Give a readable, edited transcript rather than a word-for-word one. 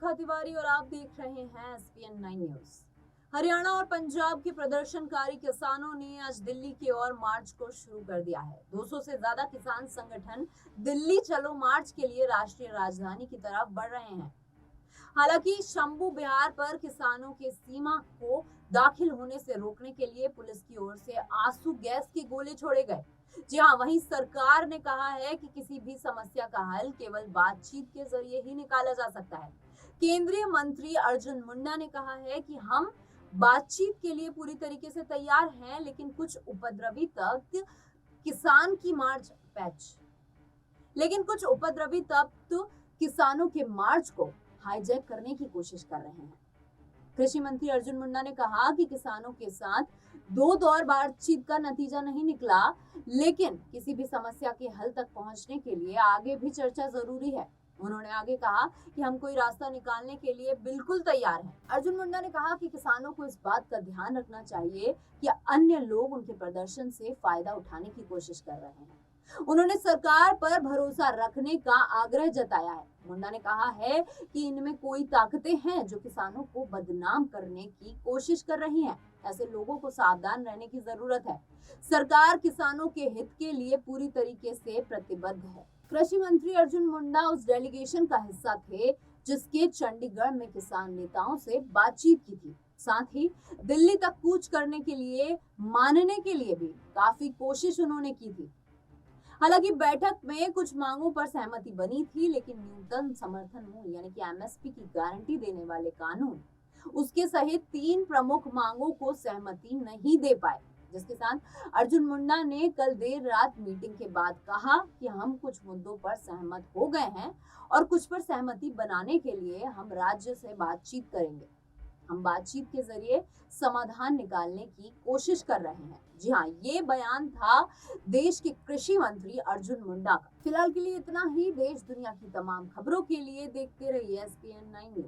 रेखा तिवारी और आप देख रहे हैं एसपीएन 9 न्यूज। हरियाणा और पंजाब के प्रदर्शनकारी किसानों ने आज दिल्ली की ओर मार्च को शुरू कर दिया है। 200 से ज्यादा किसान संगठन दिल्ली चलो मार्च के लिए राष्ट्रीय राजधानी की तरफ बढ़ रहे हैं। हालांकि शंभू बिहार पर किसानों के सीमा को दाखिल होने से रोकने के लिए पुलिस की ओर से आंसू गैस के गोले छोड़े गए। जी हाँ, वहीं सरकार ने कहा है कि किसी भी समस्या का हल केवल बातचीत के जरिए ही निकाला जा सकता है। केंद्रीय मंत्री अर्जुन मुंडा ने कहा है कि हम बातचीत के लिए पूरी तरीके से तैयार हैं, लेकिन कुछ उपद्रवी तत्व किसान की मार्च पैच लेकिन कुछ उपद्रवी तत्व किसानों के मार्च को हाईजैक करने की कोशिश कर रहे हैं। कृषि मंत्री अर्जुन मुंडा ने कहा कि किसानों के साथ दो दौर बातचीत का नतीजा नहीं निकला, लेकिन किसी भी समस्या के हल तक पहुंचने के लिए आगे भी चर्चा जरूरी है। उन्होंने आगे कहा कि हम कोई रास्ता निकालने के लिए बिल्कुल तैयार हैं। अर्जुन मुंडा ने कहा कि किसानों को इस बात का ध्यान रखना चाहिए कि अन्य लोग उनके प्रदर्शन से फायदा उठाने की कोशिश कर रहे हैं। उन्होंने सरकार पर भरोसा रखने का आग्रह जताया है। मुंडा ने कहा है कि इनमें कोई ताकतें हैं जो किसानों को बदनाम करने की कोशिश कर रही हैं। ऐसे लोगों को सावधान रहने की जरूरत है। सरकार किसानों के हित के लिए पूरी तरीके से प्रतिबद्ध है। कृषि मंत्री अर्जुन मुंडा उस डेलीगेशन का हिस्सा थे जिसके चंडीगढ़ में किसान नेताओं से बातचीत की थी। साथ ही दिल्ली तक कूच करने के लिए मानने के लिए भी काफी कोशिश उन्होंने की थी। हालांकि बैठक में कुछ मांगों पर सहमति बनी थी, लेकिन न्यूनतम समर्थन मूल्य यानी कि एमएसपी की गारंटी देने वाले कानून उसके सहित 3 प्रमुख मांगों को सहमति नहीं दे पाए। जिसके साथ अर्जुन मुंडा ने कल देर रात मीटिंग के बाद कहा कि हम कुछ मुद्दों पर सहमत हो गए हैं और कुछ पर सहमति बनाने के लिए हम राज्य से बातचीत करेंगे। हम बातचीत के जरिए समाधान निकालने की कोशिश कर रहे हैं। जी हाँ, ये बयान था देश के कृषि मंत्री अर्जुन मुंडा का। फिलहाल के लिए इतना ही। देश दुनिया की तमाम खबरों के लिए देखते रहिए एसपीएन 9 न्यूज।